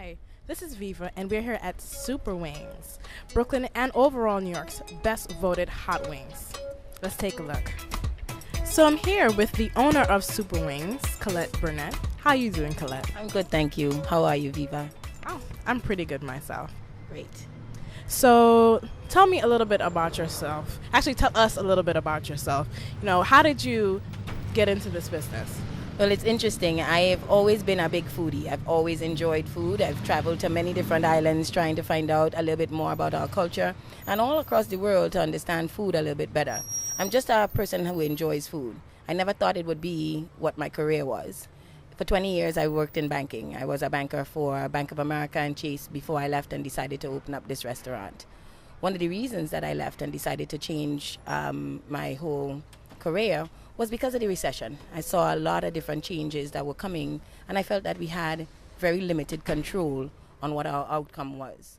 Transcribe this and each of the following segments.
Hi, this is Viva, and we're here at Super Wings, Brooklyn and overall New York's best voted hot wings. Let's take a look. So I'm here with the owner of Super Wings, Colette Burnett. How are you doing, Colette? I'm good, thank you. How are you, Viva? Oh, I'm pretty good myself. Great. So tell me a little bit about yourself. Actually, tell us a little bit about yourself. How did you get into this business? Well, it's interesting. I've always been a big foodie. I've always enjoyed food. I've traveled to many different islands trying to find out a little bit more about our culture and all across the world to understand food a little bit better. I'm just a person who enjoys food. I never thought it would be what my career was. For 20 years, I worked in banking. I was a banker for Bank of America and Chase before I left and decided to open up this restaurant. One of the reasons that I left and decided to change my whole career was because of the recession. I saw a lot of different changes that were coming, and I felt that we had very limited control on what our outcome was.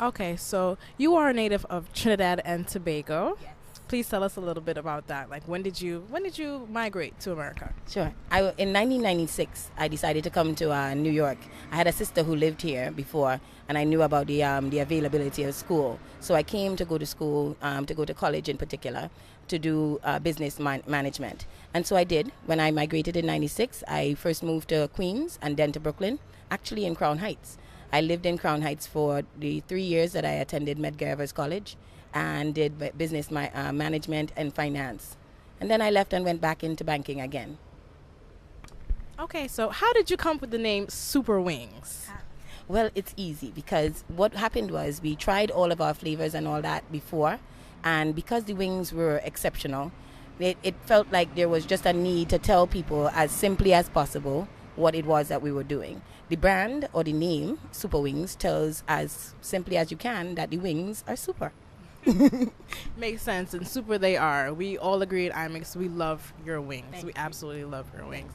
Okay, so you are a native of Trinidad and Tobago. Yes. Please tell us a little bit about that. Like, when did you migrate to America? Sure. In 1996, I decided to come to New York. I had a sister who lived here before, and I knew about the availability of school. So I came to go to school, to go to college in particular, to do business management. And so I did. When I migrated in 96, I first moved to Queens and then to Brooklyn, actually in Crown Heights. I lived in Crown Heights for the 3 years that I attended Medgar Evers College and did business management and finance. And then I left and went back into banking again. Okay, so how did you come up with the name Super Wings? Well, it's easy because what happened was we tried all of our flavors and all that before, and because the wings were exceptional, it felt like there was just a need to tell people as simply as possible what it was that we were doing. The brand or the name, Super Wings, tells as simply as you can that the wings are super. Makes sense, and super they are. We all agree at IMEX, we love your wings. Thank we you. absolutely love your wings.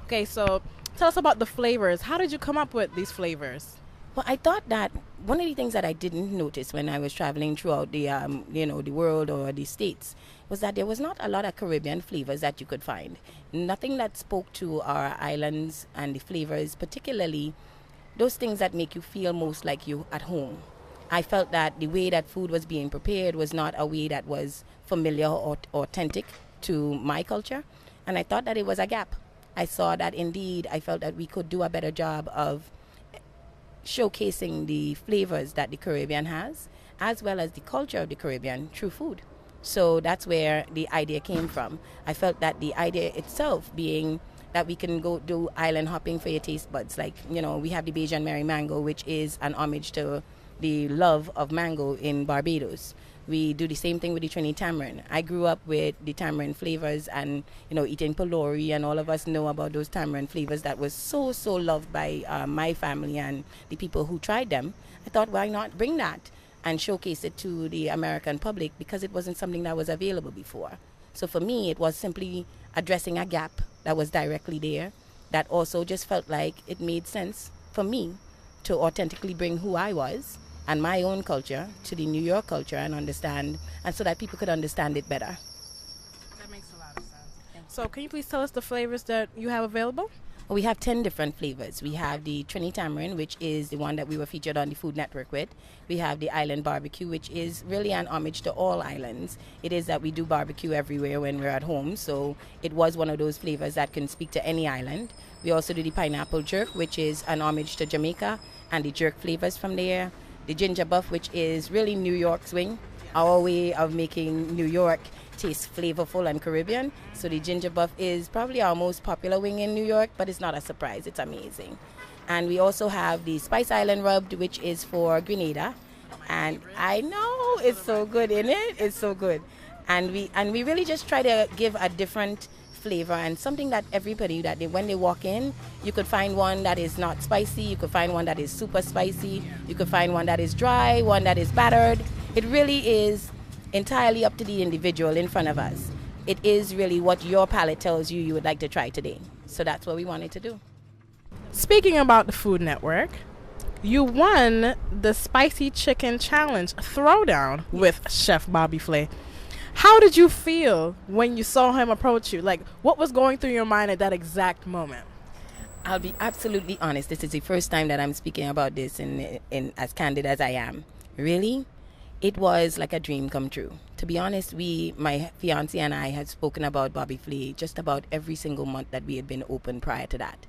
Okay, so tell us about the flavors. How did you come up with these flavors? Well, I thought that one of the things that I didn't notice when I was traveling throughout the the world or the states was that there was not a lot of Caribbean flavors that you could find. Nothing that spoke to our islands and the flavors, particularly those things that make you feel most like you at home. I felt that the way that food was being prepared was not a way that was familiar or authentic to my culture, and I thought that it was a gap. I saw that indeed I felt that we could do a better job of showcasing the flavors that the Caribbean has, as well as the culture of the Caribbean through food. So that's where the idea came from. I felt that the idea itself being that we can go do island hopping for your taste buds. Like, we have the Bajan Mary mango, which is an homage to the love of mango in Barbados. We do the same thing with the Trini-Tamarind. I grew up with the tamarind flavors and, eating pylori, and all of us know about those tamarind flavors that was so loved by my family and the people who tried them. I thought, why not bring that and showcase it to the American public, because it wasn't something that was available before. So for me, it was simply addressing a gap that was directly there, that also just felt like it made sense for me to authentically bring who I was and my own culture to the New York culture and so that people could understand it better. That makes a lot of sense. So can you please tell us the flavors that you have available? We have 10 different flavors. We have the Trini-Tamarind, which is the one that we were featured on the Food Network with. We have the Island Barbecue, which is really an homage to all islands. It is that we do barbecue everywhere when we're at home, so it was one of those flavors that can speak to any island. We also do the Pineapple Jerk, which is an homage to Jamaica, and the jerk flavors from there. The Ginger Buff, which is really New York's wing, our way of making New York taste flavorful and Caribbean. So the Ginger Buff is probably our most popular wing in New York, but it's not a surprise. It's amazing. And we also have the Spice Island Rubbed, which is for Grenada. And I know, it's so good, isn't it? It's so good. And we really just try to give a different flavor and something that everybody, when they walk in, you could find one that is not spicy, you could find one that is super spicy, you could find one that is dry, one that is battered. It really is entirely up to the individual in front of us. It is really what your palate tells you would like to try today. So that's what we wanted to do. Speaking about the Food Network, you won the Spicy Chicken Challenge Throwdown with Chef Bobby Flay. How did you feel when you saw him approach you? Like, what was going through your mind at that exact moment? I'll be absolutely honest. This is the first time that I'm speaking about this in as candid as I am. Really, it was like a dream come true. To be honest, my fiance and I had spoken about Bobby Flay just about every single month that we had been open prior to that.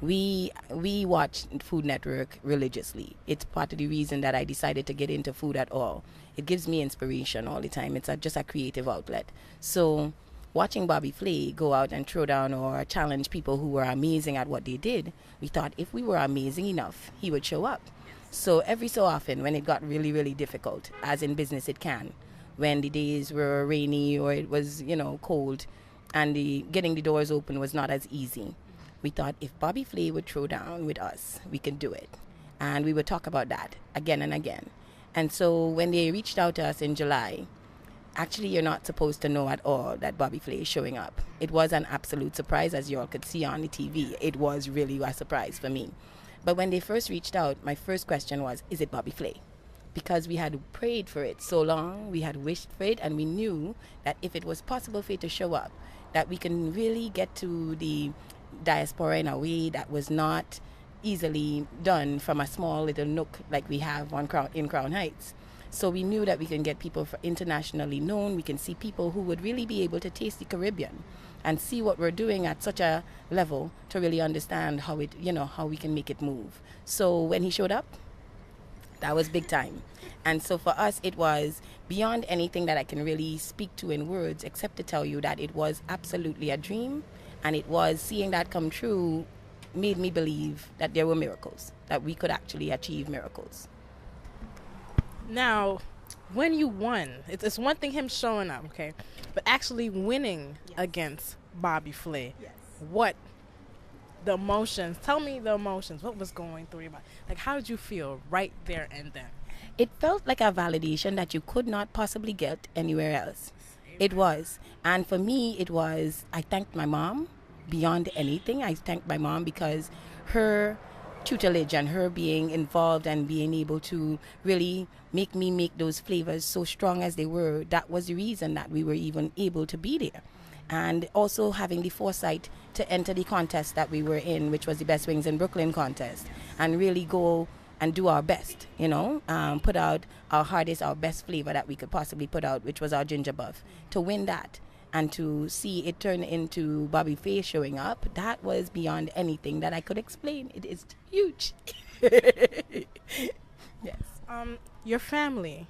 We watch Food Network religiously. It's part of the reason that I decided to get into food at all. It gives me inspiration all the time. It's just a creative outlet. So watching Bobby Flay go out and throw down or challenge people who were amazing at what they did, we thought if we were amazing enough, he would show up. So every so often when it got really, really difficult, as in business it can, when the days were rainy or it was, cold and getting the doors open was not as easy, we thought if Bobby Flay would throw down with us, we could do it. And we would talk about that again and again. And so when they reached out to us in July, actually you're not supposed to know at all that Bobby Flay is showing up. It was an absolute surprise, as you all could see on the TV. It was really a surprise for me. But when they first reached out, my first question was, is it Bobby Flay? Because we had prayed for it so long, we had wished for it, and we knew that if it was possible for it to show up, that we can really get to the diaspora in a way that was not easily done from a small little nook like we have in Crown Heights. So we knew that we can get people internationally known. We can see people who would really be able to taste the Caribbean and see what we're doing at such a level to really understand how we can make it move. So when he showed up, that was big time. And so for us, it was beyond anything that I can really speak to in words, except to tell you that it was absolutely a dream. And it was seeing that come true made me believe that there were miracles, that we could actually achieve miracles. Now, when you won, it's one thing him showing up, okay, but actually winning against Bobby Flay. Yes. What the emotions? Tell me the emotions. What was going through your mind? Like, how did you feel right there and then? It felt like a validation that you could not possibly get anywhere else. It was. And for me, it was, I thanked my mom beyond anything. I thanked my mom because her tutelage and her being involved and being able to really make me make those flavors so strong as they were, that was the reason that we were even able to be there. And also having the foresight to enter the contest that we were in, which was the Best Wings in Brooklyn contest, and really go and do our best, put out our hardest, our best flavor that we could possibly put out, which was our ginger buff. To win that and to see it turn into Bobby Flay showing up, that was beyond anything that I could explain. It is huge. Yes. Your family,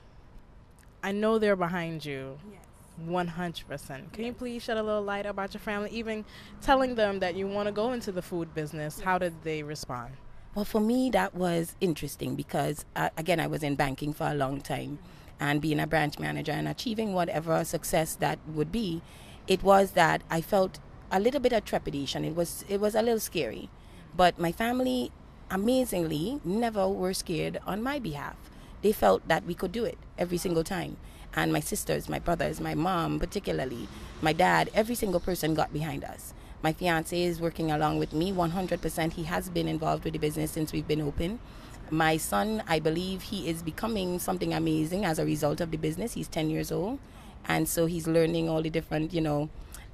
I know they're behind you. Yes. 100%. Can you please shed a little light about your family, even telling them that you want to go into the food business? How did they respond? Well, for me, that was interesting because, again, I was in banking for a long time, and being a branch manager and achieving whatever success that would be, it was that I felt a little bit of trepidation. It was a little scary. But my family, amazingly, never were scared on my behalf. They felt that we could do it every single time. And my sisters, my brothers, my mom particularly, my dad, every single person got behind us. My fiance is working along with me 100%. He has been involved with the business since we've been open. My son, I believe he is becoming something amazing as a result of the business. He's 10 years old. And so he's learning all the different,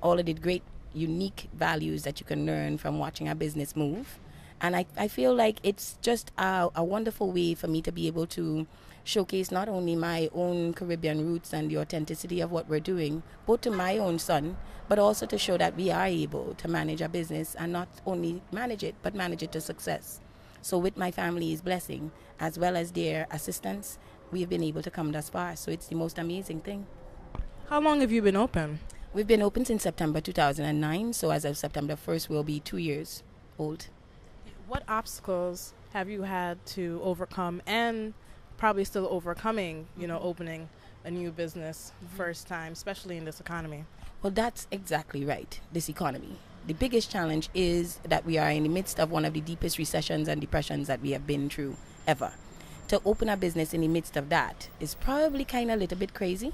all of the great, unique values that you can learn from watching a business move. And I feel like it's just a wonderful way for me to be able to showcase not only my own Caribbean roots and the authenticity of what we're doing, both to my own son, but also to show that we are able to manage a business and not only manage it, but manage it to success. So with my family's blessing, as well as their assistance, we've been able to come thus far. So it's the most amazing thing. How long have you been open? We've been open since September 2009. So as of September 1st, we'll be 2 years old. What obstacles have you had to overcome and probably still overcoming, opening a new business first time, especially in this economy? Well, that's exactly right, this economy. The biggest challenge is that we are in the midst of one of the deepest recessions and depressions that we have been through ever. To open a business in the midst of that is probably kind of a little bit crazy,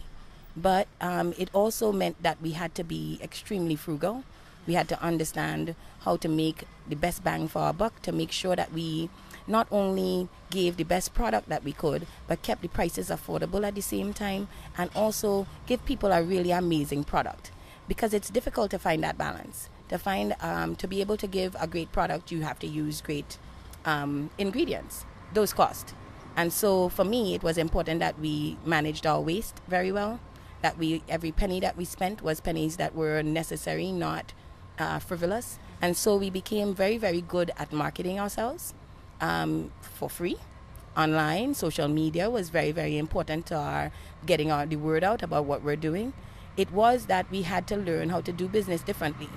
but it also meant that we had to be extremely frugal. We had to understand how to make the best bang for our buck, to make sure that we not only gave the best product that we could, but kept the prices affordable at the same time, and also give people a really amazing product. Because it's difficult to find that balance. To be able to give a great product, you have to use great ingredients. Those cost. And so for me, it was important that we managed our waste very well, that every penny that we spent was pennies that were necessary, not frivolous. And so we became very, very good at marketing ourselves for free. Online, social media was very, very important to our getting the word out about what we're doing. It was that we had to learn how to do business differently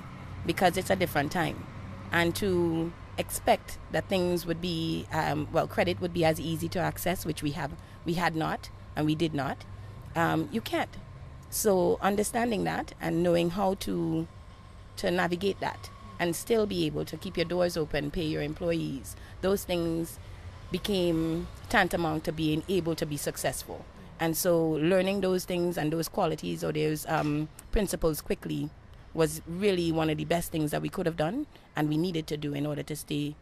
because it's a different time. And to expect that things would be, credit would be as easy to access, which we had not, and we did not. You can't. So understanding that and knowing how to navigate that and still be able to keep your doors open, pay your employees, those things became tantamount to being able to be successful. And so learning those things and those qualities or those principles quickly was really one of the best things that we could have done and we needed to do in order to stay,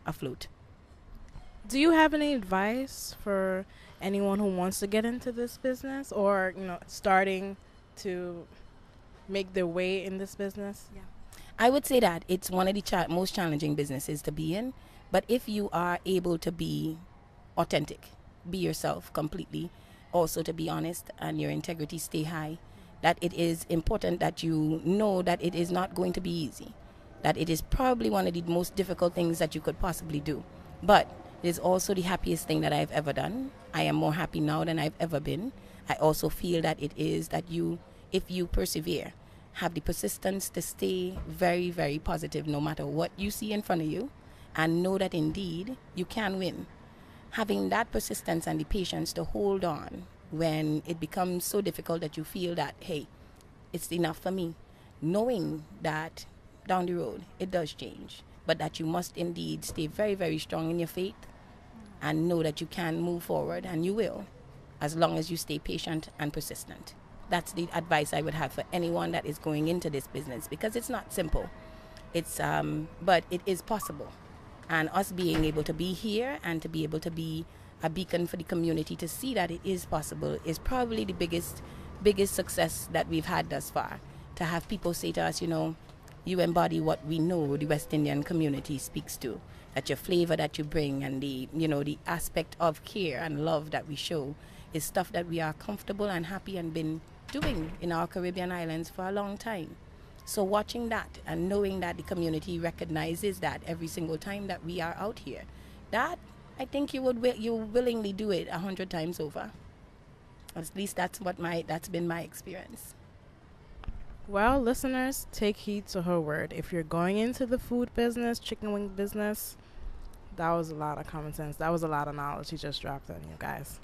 afloat. Do you have any advice for anyone who wants to get into this business or, starting to make their way in this business? Yeah. I would say that it's one of the most challenging businesses to be in. But if you are able to be authentic, be yourself completely, also to be honest and your integrity stay high, that it is important that you know that it is not going to be easy, that it is probably one of the most difficult things that you could possibly do. But it is also the happiest thing that I've ever done. I am more happy now than I've ever been. I also feel that it is that if you persevere, have the persistence to stay very, very positive no matter what you see in front of you, and know that indeed you can win. Having that persistence and the patience to hold on when it becomes so difficult that you feel that, hey, it's enough for me. Knowing that down the road it does change, but that you must indeed stay very, very strong in your faith and know that you can move forward, and you will, as long as you stay patient and persistent. That's the advice I would have for anyone that is going into this business, because it's not simple. But it is possible. And us being able to be here and to be able to be a beacon for the community to see that it is possible is probably the biggest success that we've had thus far. To have people say to us, you embody what we know the West Indian community speaks to, that your flavor that you bring and the aspect of care and love that we show is stuff that we are comfortable and happy and been doing in our Caribbean islands for a long time. So watching that and knowing that the community recognizes that every single time that we are out here, that I think you willingly do it 100 times over. At least that's been my experience. Well, listeners, take heed to her word. If you're going into the food business, chicken wing business, that was a lot of common sense. That was a lot of knowledge he just dropped on you guys.